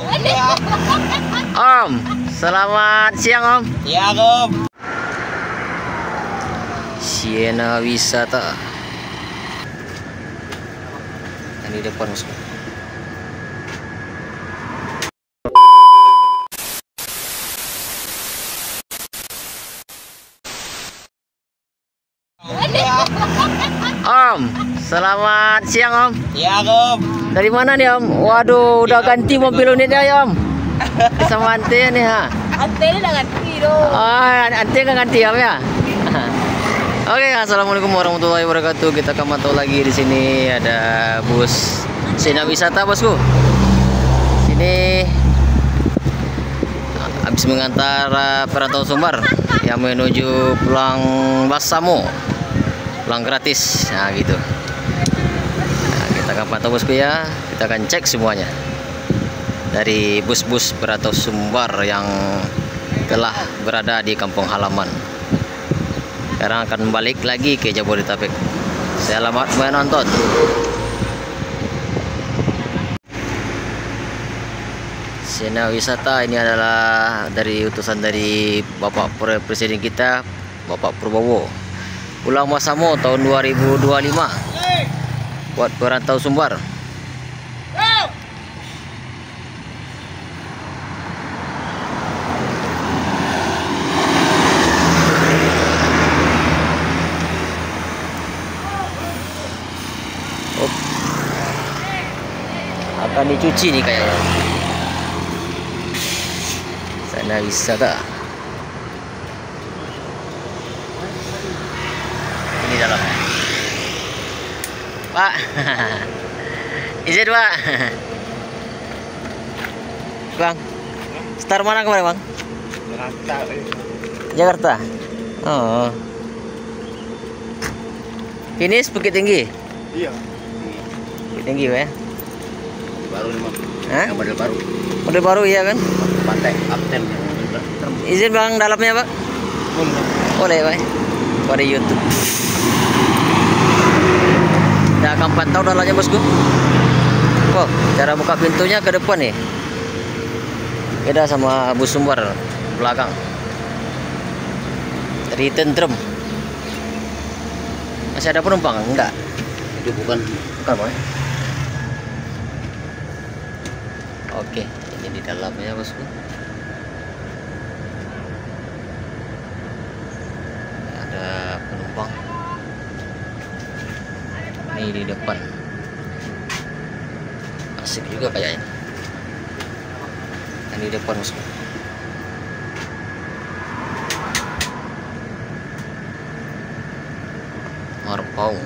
Om, selamat siang Om. Siang Om. Siena Wisata. Ini depan Mas. Om, selamat siang Om. Siang Om. Dari mana nih Om? Waduh, udah ganti mobil unitnya ya Om. Sama ante nih ha. Ante ini udah ganti dong. Oh, ante nggak ganti Om ya? Oke, assalamualaikum warahmatullahi wabarakatuh. Kita pantau lagi di sini ada bus Siena Wisata bosku. Sini habis mengantar perantau Sumbar yang menuju Pulang Basamo, pulang gratis. Nah gitu. Nah, kita akan pantau bosku ya. Kita akan cek semuanya dari bus-bus perantau Sumbar yang telah berada di kampung halaman. Sekarang akan balik lagi ke Jabodetabek. Selamat menonton. Siena Wisata ini adalah dari utusan dari Bapak Presiden kita, Bapak Prabowo. Pulang Basamo tahun 2025 buat perantau Sumbar. Akan dicuci nih kayaknya. Siena Wisata. Ini dalamnya. Pak. Izin Pak. Bang. Star mana kemarin Bang? Jakarta. Jakarta. Oh. Finish Bukit Tinggi. Iya. Bukit Tinggi ya. Baru nih Bang. Hah? Yang model baru. Model baru ya kan? Pantai Kapten. Izin Bang dalamnya Pak. Boleh Pak. Pada YouTube. Kita akan pantau dalamnya bosku. Oh, cara buka pintunya ke depan nih. Beda sama bus Sumbar belakang. Dari tentrem. Masih ada penumpang enggak? Itu bukan Pak. Oke, ini di dalamnya bosku. Ada penumpang. Ini di depan. Asik juga kayaknya. Ini di depan bosku. Marpau.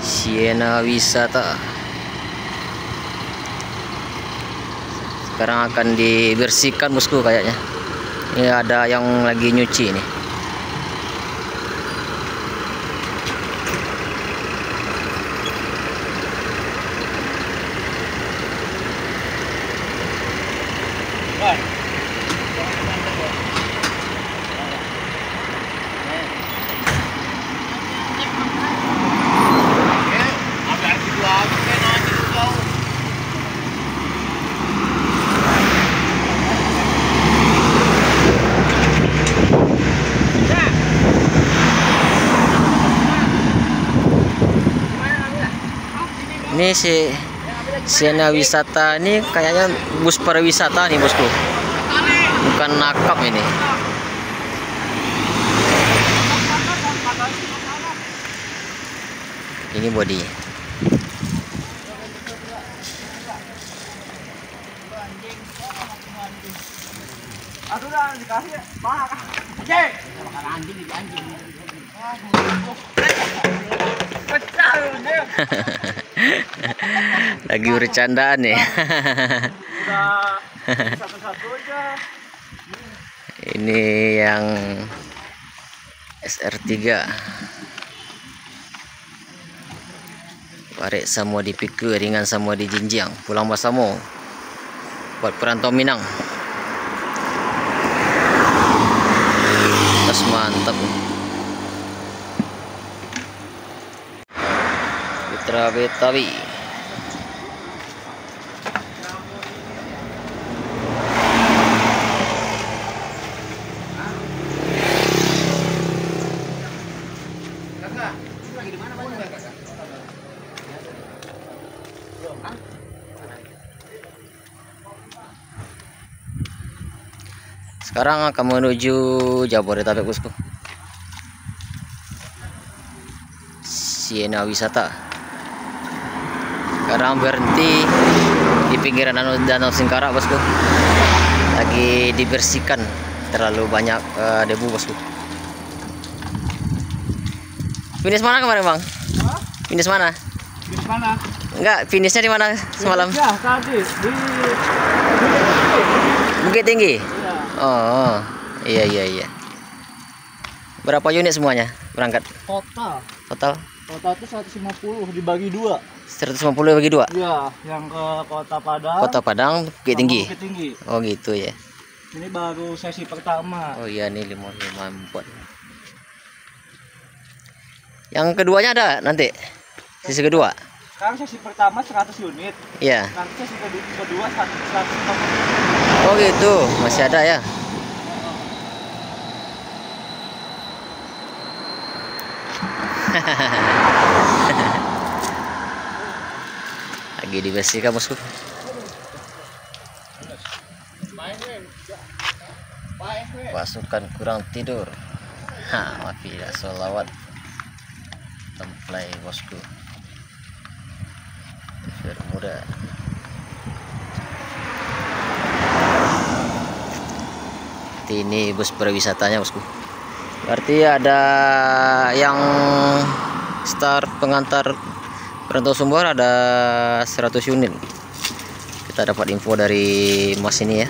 Siena Wisata. Sekarang akan dibersihkan bosku kayaknya. Ini ada yang lagi nyuci nih. Ini si Siena Wisata ini kayaknya bus pariwisata nih bosku, bukan nakap ini. Ini body. Aduh dah dikasih Pak. Anjing. Makan anjing di anjing. Pecah lu dia. Lagi bercandaan nih. Udah satu-satu aja. Ini yang SR3. Parek semua dipikir, ringan semua di Jinjiang. Pulang Basamo buat perantau Minang. Tas mantap. Putra Betawi. Sekarang akan menuju Jabodetabek, bosku. Siena Wisata. Sekarang berhenti di pinggiran Danau Singkarak, bosku. Lagi dibersihkan, terlalu banyak debu, bosku. Finish mana kemarin, Bang? Finish mana? Finish mana? Enggak, finishnya di mana semalam? Ya, tadi di Bukit Tinggi. ya. Oh, iya. Berapa unit semuanya berangkat? Total itu 150 dibagi 2. 150 bagi 2? Iya, yang ke Kota Padang. Kota Padang, Bukit Tinggi. Bukit Tinggi. Oh gitu ya. Ini baru sesi pertama. Oh iya, nih 55. Yang keduanya ada nanti? Sesi kedua? Sekarang sesi pertama 100 unit. Iya. Nanti sesi kedua 150. Oh gitu, masih ada ya. Lagi dibersihkan, bosku. Pasukan kurang tidur. Tidak sholawat. Template, bosku. Biar muda. Ini bus pariwisatanya, bosku. Berarti ada yang start pengantar perantau Sumbar ada 100 unit. Kita dapat info dari Mas ini ya.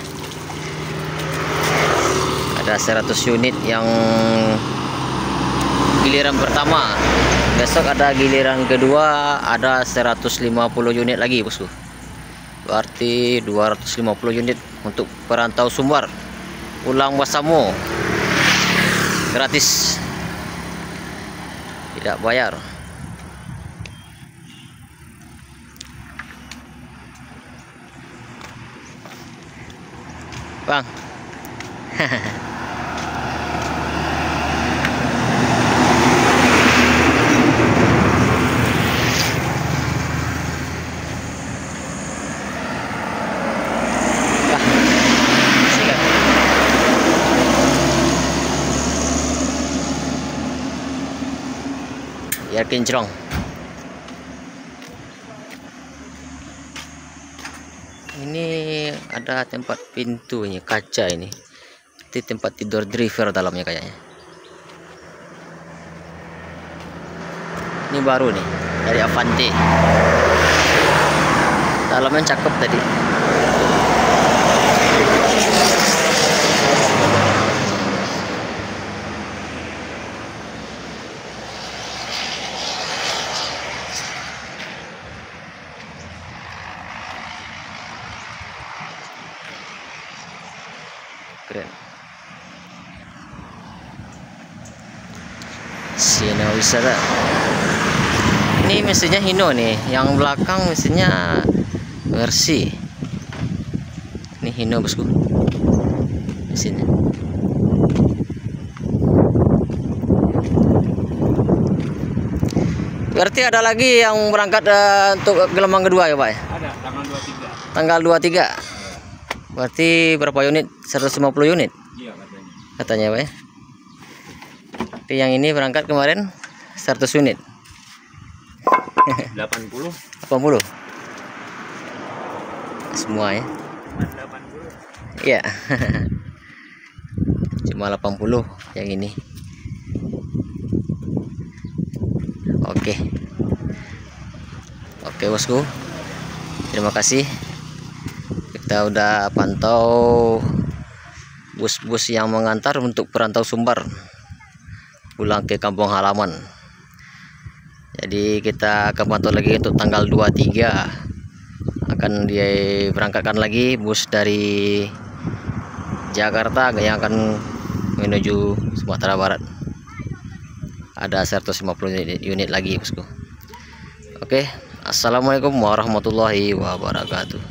Ada 100 unit yang giliran pertama. Besok ada giliran kedua, ada 150 unit lagi, bosku. Berarti 250 unit untuk perantau Sumbar. Pulang Basamo gratis, tidak bayar. Bang. Biar kinclong. Ini ada tempat pintunya, kaca ini. Itu tempat tidur driver dalamnya kayaknya. Ini baru nih dari Avanti. Dalamnya cakep tadi. Keren. Siena Wisata. Ini mesinnya Hino nih, yang belakang mesinnya Mercy. Ini Hino, bosku. Mesinnya. Berarti ada lagi yang berangkat untuk gelombang kedua ya, Pak ya? Ada tanggal 23. Tanggal 23. Berarti berapa unit? 150 unit Iya katanya, Pak ya. Tapi yang ini berangkat kemarin 100 unit. 80. 80 semua ya. 80. Iya. Cuma 80 yang ini. Oke, bosku. Terima kasih. Kita udah pantau bus-bus yang mengantar untuk perantau Sumbar pulang ke kampung halaman. Jadi kita akan pantau lagi untuk tanggal 23 akan diberangkatkan lagi bus dari Jakarta yang akan menuju Sumatera Barat. Ada 150 unit lagi, bosku. Oke, assalamualaikum warahmatullahi wabarakatuh.